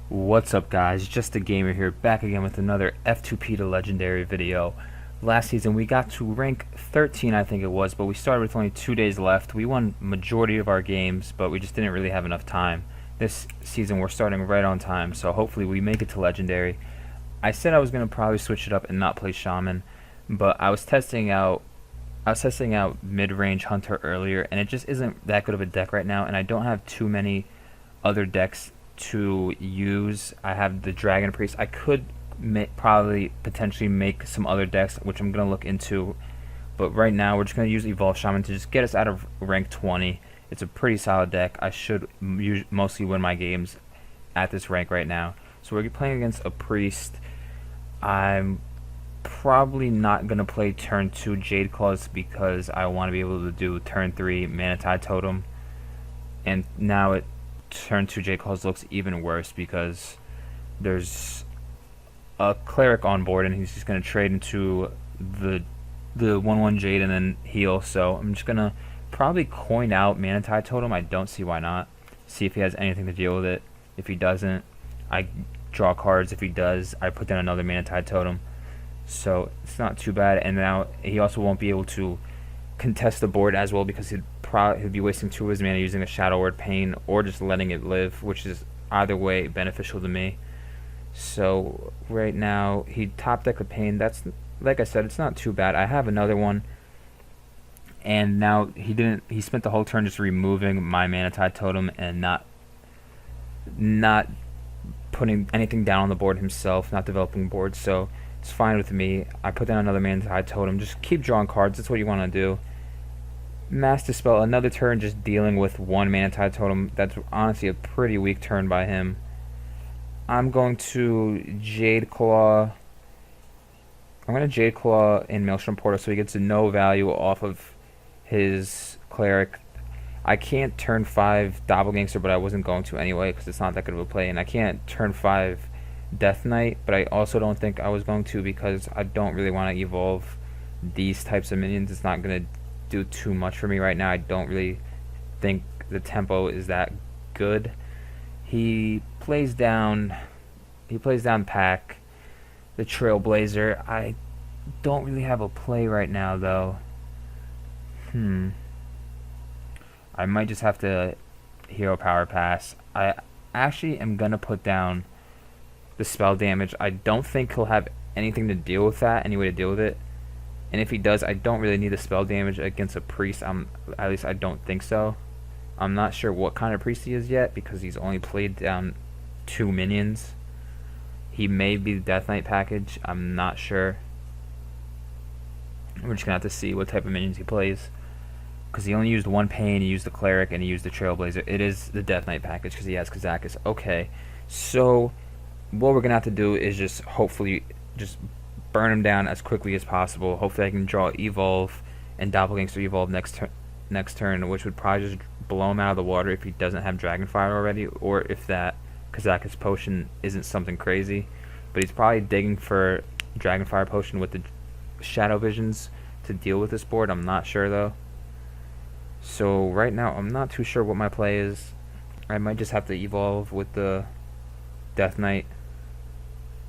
What's up, guys? Just a gamer here, back again with another F2P to Legendary video. Last season we got to rank 13, I think it was, but we started with only 2 days left. We won majority of our games, but we just didn't really have enough time. This season we're starting right on time, so hopefully we make it to Legendary. I said I was going to probably switch it up and not play Shaman, but I was testing out mid-range Hunter earlier, and it just isn't that good of a deck right now, and I don't have too many other decks to use. I have the Dragon Priest. I could probably potentially make some other decks, which I'm going to look into, but right now we're just going to use Evolve Shaman to just get us out of rank 20. It's a pretty solid deck. I should mostly win my games at this rank right now. So we're playing against a Priest. I'm probably not going to play turn 2 Jade Claws because I want to be able to do turn 3 Manatide Totem, and now turn 2 Jade Claws looks even worse because there's a cleric on board and he's just going to trade into the 1/1 Jade and then heal. So I'm just going to probably coin out Manatide Totem. I don't see why not. See if he has anything to deal with it. If he doesn't, I draw cards. If he does, I put down another Manatide Totem. So it's not too bad. And now he also won't be able to contest the board as well because he'd be wasting 2 of his mana using a Shadow Word Pain or just letting it live, which is either way beneficial to me. So right now he top decked the Pain. That's, like I said, it's not too bad. I have another one, and now he spent the whole turn just removing my Manatide Totem and not putting anything down on the board himself, not developing boards. So it's fine with me. I put down another Manatide Totem. Just keep drawing cards. That's what you want to do. Mass Dispel, another turn just dealing with 1 Manatide Totem. That's honestly a pretty weak turn by him. I'm going to Jade Claw. I'm going to Jade Claw in Maelstrom Portal so he gets a no value off of his Cleric. I can't turn 5 Doppelgangster, but I wasn't going to anyway because it's not that good of a play. And I can't turn 5 Death Knight, but I also don't think I was going to because I don't really want to evolve these types of minions. It's not going to do too much for me right now. I don't really think the tempo is that good. He plays down Pack, the Trailblazer. I don't really have a play right now though. I might just have to Hero Power Pass. I actually am gonna put down the spell damage. I don't think he'll have anything to deal with that, any way to deal with it. And if he does, I don't really need the spell damage against a Priest. At least I don't think so. I'm not sure what kind of Priest he is yet because he's only played down 2 minions. He may be the Death Knight package. I'm not sure. We're just going to have to see what type of minions he plays. Because he only used 1 Pain, he used the Cleric, and he used the Trailblazer. It is the Death Knight package because he has Kazakus. Okay, so what we're going to have to do is just hopefully just burn him down as quickly as possible. Hopefully I can draw Evolve and Doppelgangster Evolve next turn, which would probably just blow him out of the water if he doesn't have Dragonfire already, or if that Kazakus potion isn't something crazy. But he's probably digging for Dragonfire potion with the Shadow Visions to deal with this board. I'm not sure though. So right now I'm not too sure what my play is. I might just have to evolve with the Death Knight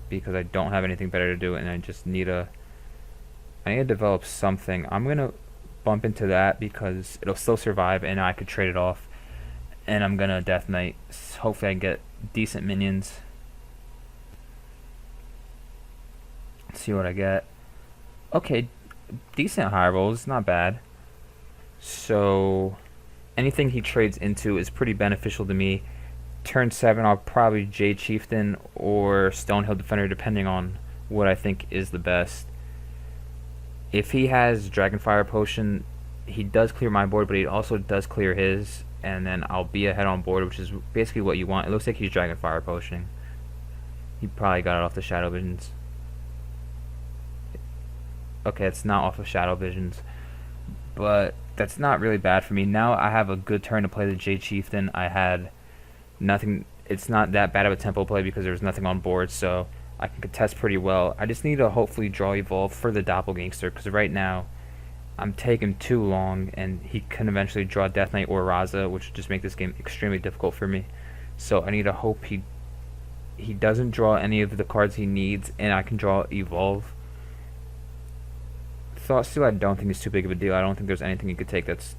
because I don't have anything better to do, and I just need to develop something. I'm gonna bump into that because it'll still survive and I could trade it off, and I'm gonna Death Knight. Hopefully I get decent minions. Let's see what I get. Okay, decent high rolls, not bad. So anything he trades into is pretty beneficial to me. Turn 7 I'll probably Jade Chieftain or Stonehill Defender depending on what I think is the best. If he has Dragonfire potion, he does clear my board, but he also does clear his, and then I'll be ahead on board, which is basically what you want. It looks like he's Dragonfire potioning. He probably got it off the Shadow Visions. Okay, it's not off of Shadow Visions, but that's not really bad for me. Now I have a good turn to play the Jade Chieftain. I had nothing. It's not that bad of a tempo play because there's nothing on board, so I can contest pretty well. I just need to hopefully draw Evolve for the Doppelgangster because right now I'm taking too long, and he can eventually draw Death Knight or Raza, which would just make this game extremely difficult for me. So I need to hope he he doesn't draw any of the cards he needs, and I can draw Evolve. Thought Steal I don't think is too big of a deal. I don't think there's anything he could take that's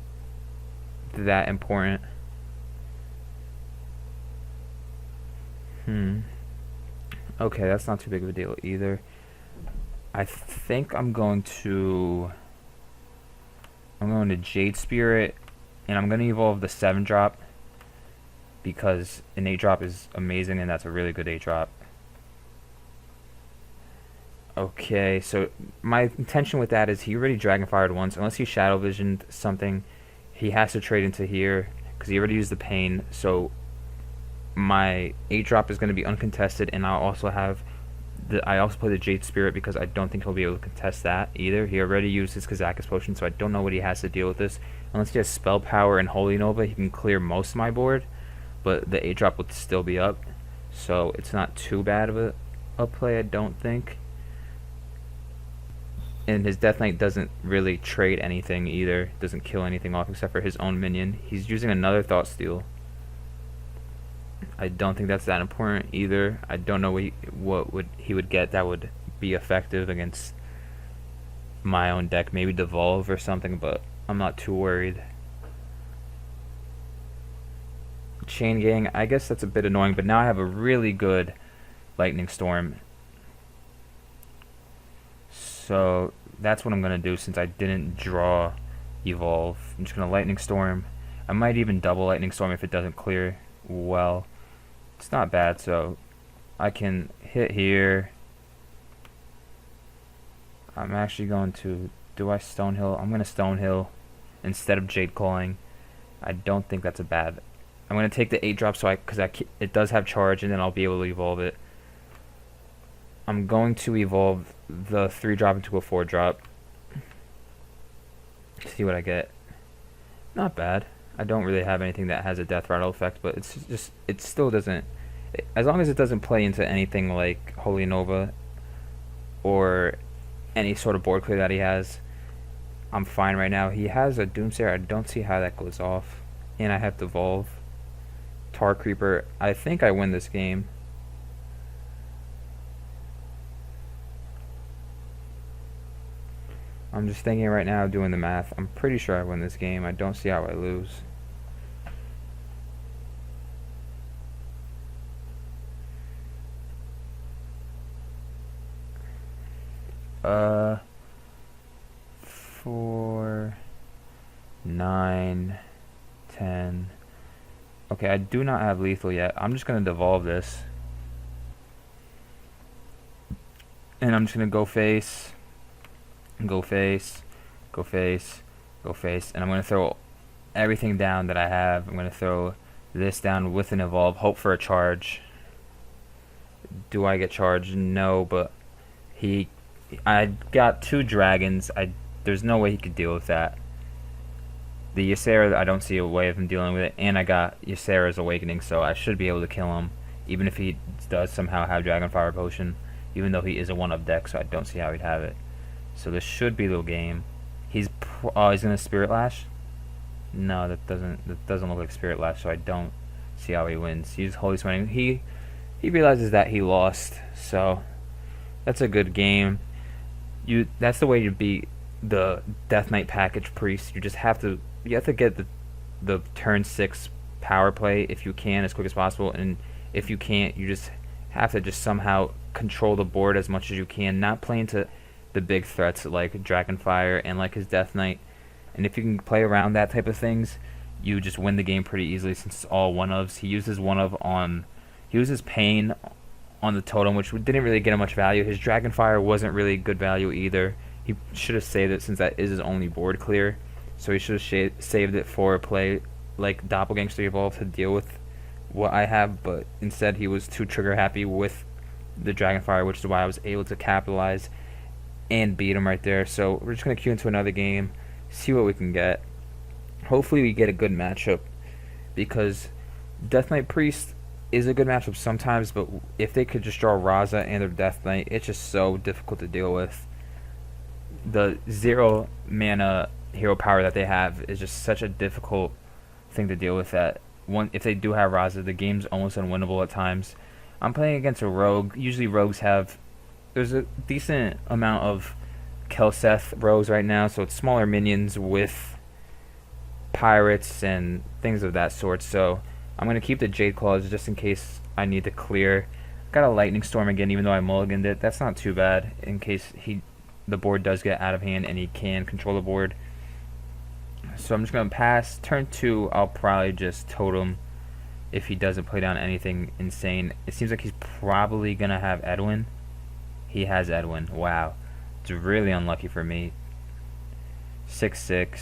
that important. Okay, that's not too big of a deal either. I think I'm going to Jade Spirit, and I'm going to evolve the 7-drop because an 8-drop is amazing, and that's a really good 8-drop. Okay, so my intention with that is he already Dragonfired once. Unless he Shadow Visioned something, he has to trade into here because he already used the Pain. So my 8-drop is going to be uncontested, and I'll also have I also play the Jade Spirit because I don't think he'll be able to contest that either. He already used his Kazakus Potion, so I don't know what he has to deal with this. Unless he has Spell Power and Holy Nova, he can clear most of my board, but the 8-drop would still be up, so it's not too bad of a play, I don't think. And his Death Knight doesn't really trade anything either, doesn't kill anything off except for his own minion. He's using another Thought Steal. I don't think that's that important either. I don't know what he would get that would be effective against my own deck. Maybe Devolve or something, but I'm not too worried. Chain Gang, I guess that's a bit annoying, but now I have a really good Lightning Storm. So that's what I'm going to do since I didn't draw Evolve. I'm just going to Lightning Storm. I might even double Lightning Storm if it doesn't clear well. It's not bad, so I can hit here. I'm actually going to, do I Stonehill? I'm going to Stonehill instead of Jade Calling. I don't think that's a bad. I'm going to take the 8-drop so it does have charge, and then I'll be able to evolve it. I'm going to evolve the 3-drop into a 4-drop. See what I get. Not bad. I don't really have anything that has a Death Rattle effect, but it still doesn't, as long as it doesn't play into anything like Holy Nova or any sort of board clear that he has, I'm fine right now. He has a Doomsayer. I don't see how that goes off, and I have to evolve Tar Creeper. I think I win this game. I'm just thinking right now, doing the math. I'm pretty sure I win this game. I don't see how I lose. Uh, 4, 9, 10. Okay, I do not have lethal yet. I'm just gonna devolve this, and I'm just gonna go face, go face, go face, go face, and I'm gonna throw everything down that I have. I'm gonna throw this down with an evolve, hope for a charge. Do I get charged? No, but I got 2 dragons. There's no way he could deal with that. The Ysera, I don't see a way of him dealing with it, and I got Ysera's Awakening, so I should be able to kill him, even if he does somehow have Dragonfire Potion, even though he is a 1-up deck, so I don't see how he'd have it. So this should be the game. He's gonna Spirit Lash? No, that doesn't look like Spirit Lash, so I don't see how he wins. He's Holy Sweating. He realizes that he lost, so that's a good game. That's the way you beat the Death Knight package Priest. You have to get the turn 6 power play if you can as quick as possible, and if you can't, you just have to somehow control the board as much as you can, not play into the big threats like Dragonfire and like his Death Knight. And if you can play around that type of things, you just win the game pretty easily since it's all 1-ofs. He uses Pain on the totem, which didn't really get him much value. His Dragonfire wasn't really good value either. He should have saved it since that is his only board clear. So he should have saved it for a play like Doppelgangster Evolve to deal with what I have, but instead he was too trigger happy with the Dragonfire, which is why I was able to capitalize and beat him right there. So we're just going to queue into another game, see what we can get. Hopefully we get a good matchup, because Death Knight Priest is a good matchup sometimes, but if they could just draw Raza and their Death Knight, it's just so difficult to deal with. The 0 mana hero power that they have is just such a difficult thing to deal with, that if they do have Raza, the game's almost unwinnable at times. I'm playing against a rogue. Usually rogues have, there's a decent amount of Kelseth rogues right now, so it's smaller minions with pirates and things of that sort. So I'm going to keep the Jade Claws just in case I need to clear. Got a Lightning Storm again, even though I mulliganed it. That's not too bad in case the board does get out of hand and he can control the board. So I'm just going to pass. Turn 2, I'll probably just totem if he doesn't play down anything insane. It seems like he's probably going to have Edwin. He has Edwin. Wow. It's really unlucky for me. 6/6.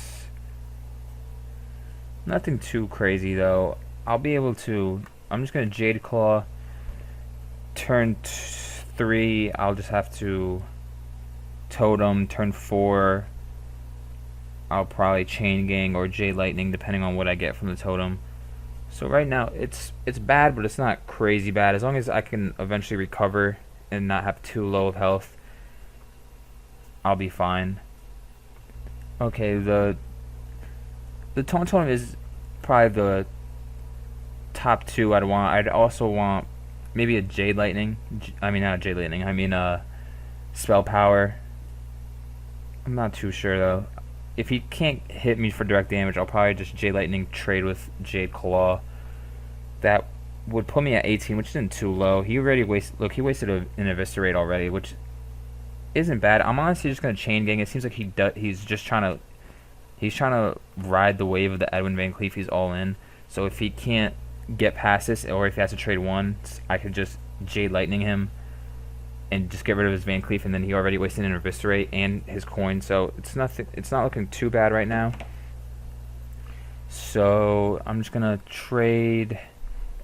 Nothing too crazy though. I'll be able to. I'm just going to Jade Claw. Turn 3, I'll just have to totem. Turn 4, I'll probably Chain Gang or Jade Lightning depending on what I get from the totem. So right now it's bad, but it's not crazy bad. As long as I can eventually recover and not have too low of health, I'll be fine. Okay, the Taunt Totem is probably the top 2 I'd want. I'd also want maybe a Jade Lightning. I mean, not Jade Lightning. I mean, Spell Power. I'm not too sure though. If he can't hit me for direct damage, I'll probably just Jade Lightning trade with Jade Claw. That would put me at 18, which isn't too low. He already wasted. Look, he wasted an Eviscerate already, which isn't bad. I'm honestly just gonna Chain Gang. It seems like he's just trying to ride the wave of the Edwin Van Cleef. He's all in. So if he can't get past this, or if he has to trade one, I could just Jade Lightning him and just get rid of his Van Cleef, and then he already wasted an Eviscerate and his coin. So it's not looking too bad right now. So I'm just gonna trade.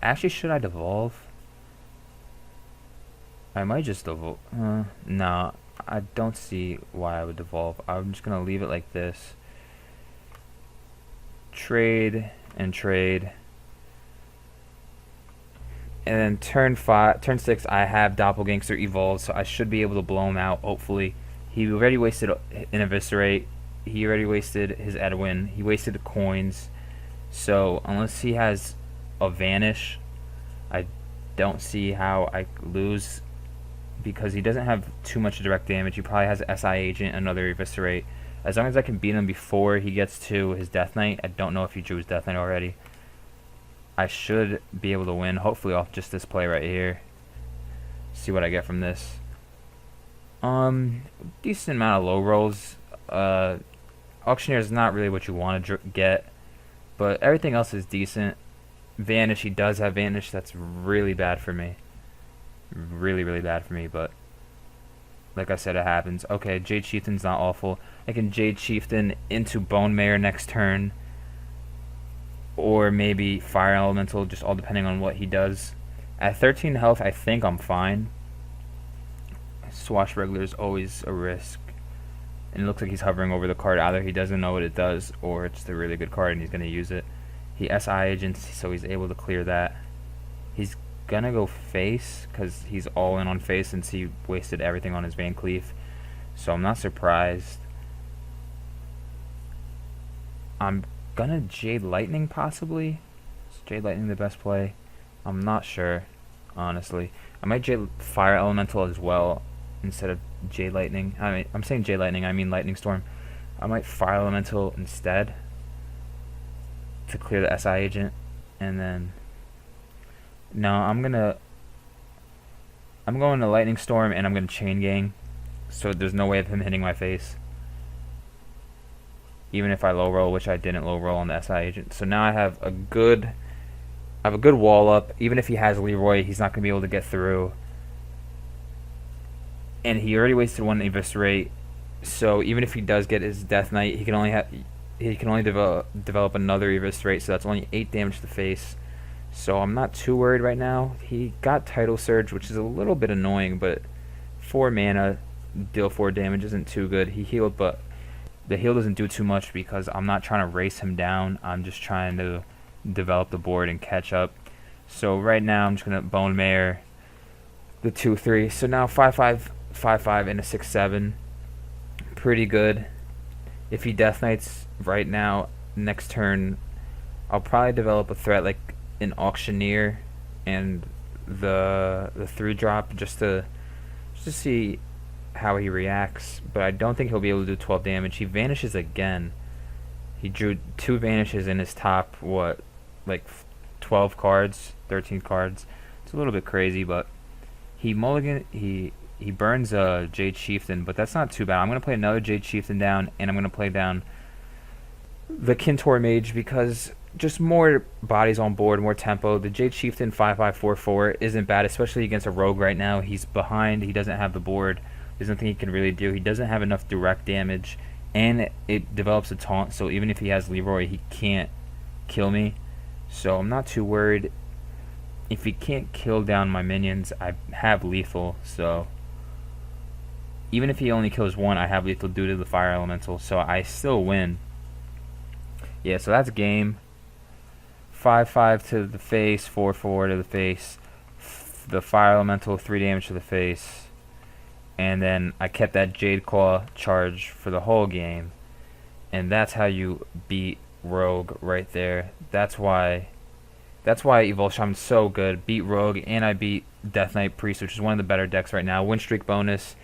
Actually, should I devolve? I might just devolve. No, I don't see why I would devolve. I'm just gonna leave it like this. Trade and trade. And then turn 6, I have Doppelgangster evolved, so I should be able to blow him out, hopefully. He already wasted an Eviscerate. He already wasted his Edwin. He wasted the coins. So, unless he has a Vanish, I don't see how I lose, because he doesn't have too much direct damage. He probably has an SI Agent, another Eviscerate. As long as I can beat him before he gets to his Death Knight. I don't know if he drew his Death Knight already. I should be able to win, hopefully off just this play right here. See what I get from this. Decent amount of low rolls. Auctioneer is not really what you want to get, but everything else is decent. Vanish, he does have Vanish. That's really bad for me. Really, really bad for me, but like I said, it happens. Okay, Jade Chieftain's not awful. I can Jade Chieftain into Bone Mare next turn, or maybe Fire Elemental, just all depending on what he does. At 13 health, I think I'm fine. Swashbuckler is always a risk. And it looks like he's hovering over the card. Either he doesn't know what it does, or it's a really good card and he's going to use it. He SI agents, so he's able to clear that. He's going to go face, because he's all in on face since he wasted everything on his Van Cleef. So I'm not surprised. I'm gonna Jade Lightning possibly. Is Jade Lightning the best play? I'm not sure, honestly. I might Jade Fire Elemental as well instead of Jade Lightning. I'm saying Jade Lightning, I mean Lightning Storm. I might Fire Elemental instead to clear the SI agent, and then no, I'm going to Lightning Storm, and I'm gonna Chain Gang, so there's no way of him hitting my face. Even if I low roll, which I didn't low roll on the SI agent. So now I have a good wall up. Even if he has Leroy, he's not going to be able to get through. And he already wasted one Eviscerate. So even if he does get his Death Knight, he can only develop another Eviscerate. So that's only 8 damage to the face. So I'm not too worried right now. He got Tidal Surge, which is a little bit annoying, but 4 mana, deal 4 damage isn't too good. He healed, but the heal doesn't do too much because I'm not trying to race him down. I'm just trying to develop the board and catch up. So right now I'm just going to Bone Mare the 2/3. So now 5/5, 5/5, and a 6/7. Pretty good. If he Death Knights right now, next turn, I'll probably develop a threat like an Auctioneer and the 3-drop just to see how he reacts, but I don't think he'll be able to do 12 damage. He vanishes again. He drew 2 vanishes in his top, what, like 12 cards, 13 cards. It's a little bit crazy, but he burns a Jade Chieftain, but that's not too bad. I'm going to play another Jade Chieftain down, and I'm going to play down the Kintor Mage because just more bodies on board, more tempo. The Jade Chieftain 5544 isn't bad, especially against a rogue right now. He's behind. He doesn't have the board. There's nothing he can really do. He doesn't have enough direct damage, and it develops a taunt, so even if he has Leroy, he can't kill me. So I'm not too worried. If he can't kill down my minions, I have lethal, so even if he only kills one, I have lethal due to the fire elemental, so I still win. Yeah, so that's game. 5-5 to the face, 4-4 to the face. The fire elemental, 3 damage to the face. And then I kept that Jade Claw charge for the whole game. And that's how you beat Rogue right there. That's why Evolved Shaman's so good. Beat Rogue, and I beat Death Knight Priest, which is one of the better decks right now. Win streak bonus.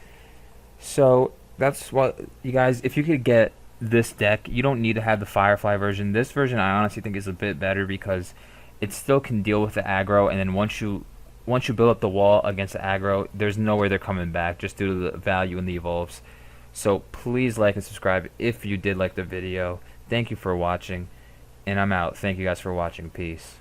So that's what, you guys, if you could get this deck, you don't need to have the Firefly version. This version I honestly think is a bit better because it still can deal with the aggro, and then once you build up the wall against the aggro, there's nowhere they're coming back just due to the value in the evolves. So please like and subscribe if you did like the video. Thank you for watching, and I'm out. Thank you guys for watching. Peace.